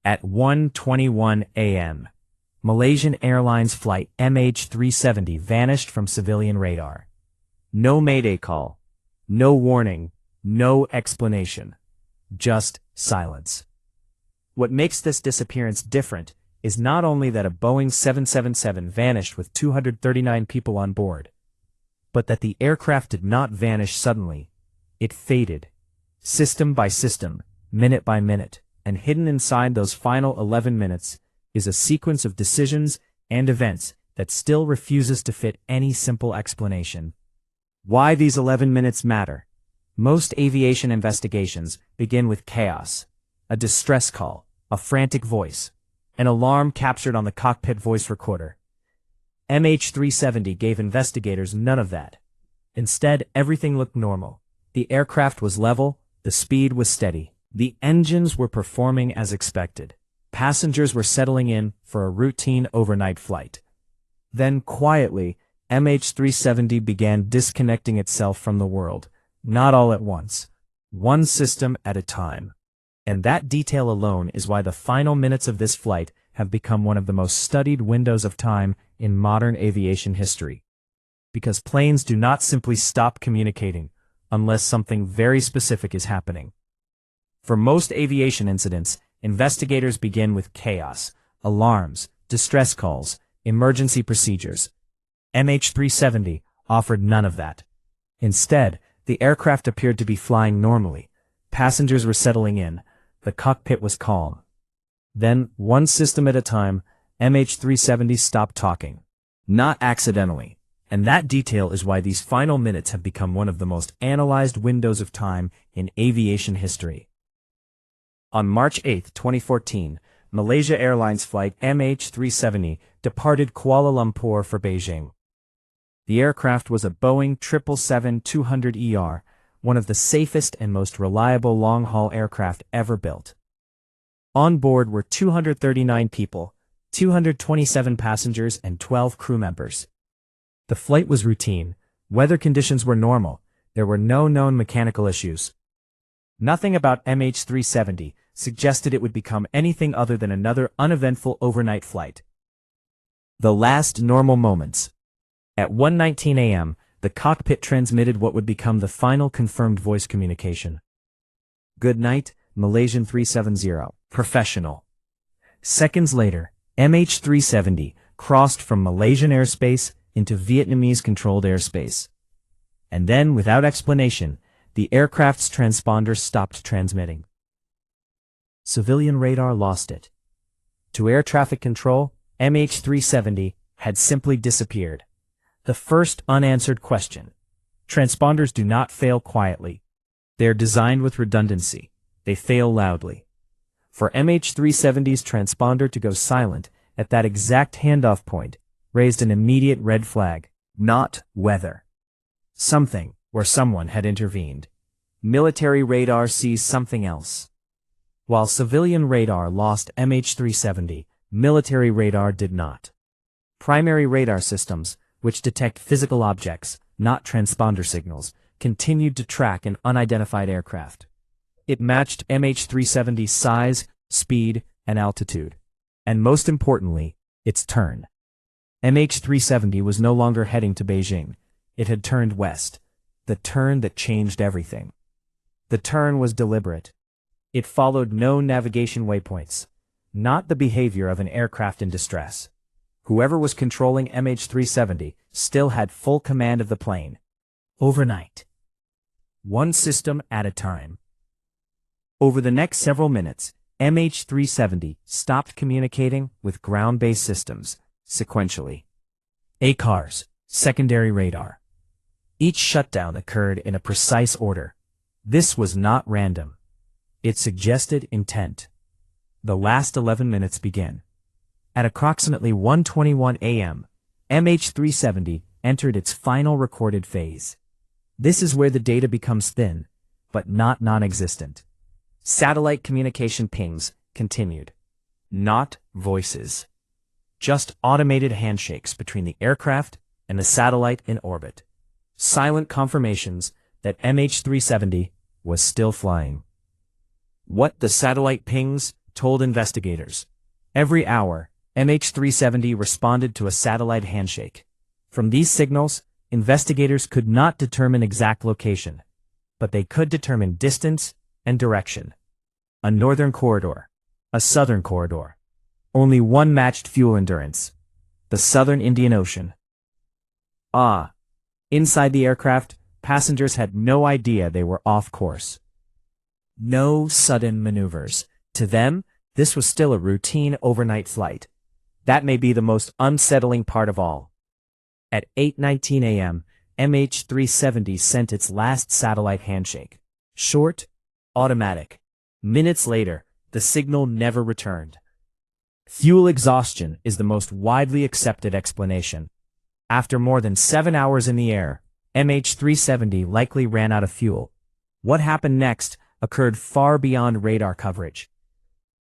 At 1:21 a.m., Malaysian Airlines Flight MH370 vanished from civilian radar. No mayday call, no warning, no explanation, just silence. What makes this disappearance different is not only that a Boeing 777 vanished with 239 people on board, but that the aircraft did not vanish suddenly. It faded, system by system, minute by minute, and hidden inside those final 11 minutes is a sequence of decisions and events that still refuses to fit any simple explanation. Why these 11 minutes matter? Most aviation investigations begin with chaos, a distress call, a frantic voice, an alarm captured on the cockpit voice recorder. MH370 gave investigators none of that. Instead, everything looked normal. The aircraft was level, the speed was steady. The engines were performing as expected. Passengers were settling in for a routine overnight flight. Then, quietly, MH370 began disconnecting itself from the world, not all at once, one system at a time. And that detail alone is why the final minutes of this flight have become one of the most studied windows of time in modern aviation history. Because planes do not simply stop communicating unless something very specific is happening. For most aviation incidents, investigators begin with chaos, alarms, distress calls, emergency procedures. MH370 offered none of that. Instead, the aircraft appeared to be flying normally. Passengers were settling in. The cockpit was calm. Then, one system at a time, MH370 stopped talking. Not accidentally. And that detail is why these final minutes have become one of the most analyzed windows of time in aviation history. On March 8, 2014, Malaysia Airlines Flight MH370 departed Kuala Lumpur for Beijing. The aircraft was a Boeing 777-200ER, one of the safest and most reliable long-haul aircraft ever built. On board were 239 people, 227 passengers and 12 crew members. The flight was routine, weather conditions were normal, there were no known mechanical issues. Nothing about MH370 suggested it would become anything other than another uneventful overnight flight. The last normal moments. At 1:19 a.m., the cockpit transmitted what would become the final confirmed voice communication. Good night, Malaysian 370. Professional. Seconds later, MH370 crossed from Malaysian airspace into Vietnamese-controlled airspace. And then, without explanation, the aircraft's transponder stopped transmitting. Civilian radar lost it. To air traffic control, MH370 had simply disappeared. The first unanswered question. Transponders do not fail quietly. They are designed with redundancy. They fail loudly. For MH370's transponder to go silent at that exact handoff point raised an immediate red flag. Not weather. Something where someone had intervened. Military radar sees something else. While civilian radar lost MH370, military radar did not. Primary radar systems, which detect physical objects, not transponder signals, continued to track an unidentified aircraft. It matched MH370's size, speed, and altitude. And most importantly, its turn. MH370 was no longer heading to Beijing. It had turned west. The turn that changed everything. The turn was deliberate. It followed no navigation waypoints. Not the behavior of an aircraft in distress. Whoever was controlling MH370 still had full command of the plane. Overnight. One system at a time. Over the next several minutes, MH370 stopped communicating with ground-based systems, sequentially. ACARS, secondary radar. Each shutdown occurred in a precise order. This was not random. It suggested intent. The last 11 minutes began. At approximately 1:21 a.m., MH370 entered its final recorded phase. This is where the data becomes thin, but not non-existent. Satellite communication pings continued. Not voices. Just automated handshakes between the aircraft and the satellite in orbit. Silent confirmations that MH370 was still flying. What the satellite pings told investigators. Every hour, MH370 responded to a satellite handshake. From these signals, investigators could not determine exact location, but they could determine distance and direction. A northern corridor, a southern corridor. Only one matched fuel endurance: the southern Indian Ocean. Inside the aircraft, passengers had no idea they were off course. No sudden maneuvers. To them, this was still a routine overnight flight. That may be the most unsettling part of all. At 8:19 a.m., MH370 sent its last satellite handshake. Short, automatic. Minutes later, the signal never returned. Fuel exhaustion is the most widely accepted explanation. After more than 7 hours in the air, MH370 likely ran out of fuel. What happened next occurred far beyond radar coverage.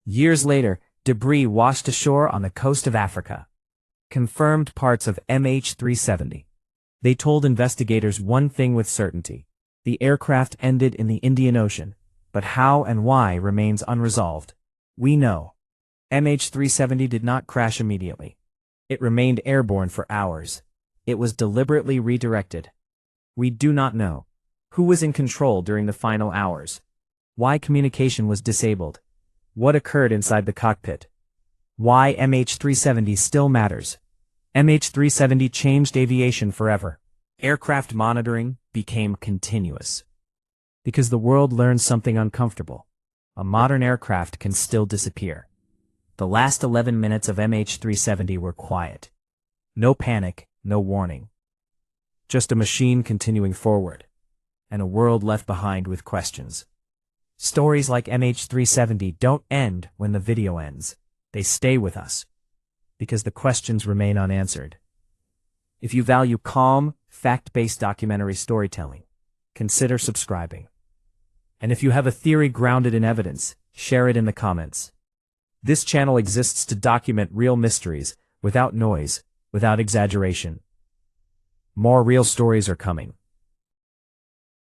Years later, debris washed ashore on the coast of Africa. Confirmed parts of MH370. They told investigators one thing with certainty: the aircraft ended in the Indian Ocean, but how and why remains unresolved. We know MH370 did not crash immediately. It remained airborne for hours. It was deliberately redirected. We do not know who was in control during the final hours, why communication was disabled, what occurred inside the cockpit, why MH370 still matters. MH370 changed aviation forever. Aircraft monitoring became continuous. Because the world learned something uncomfortable. A modern aircraft can still disappear. The last 11 minutes of MH370 were quiet. No panic, no warning. Just a machine continuing forward, and a world left behind with questions. Stories like MH370 don't end when the video ends. They stay with us, because the questions remain unanswered. If you value calm, fact-based documentary storytelling, consider subscribing. And if you have a theory grounded in evidence, share it in the comments. This channel exists to document real mysteries, without noise, without exaggeration. More real stories are coming.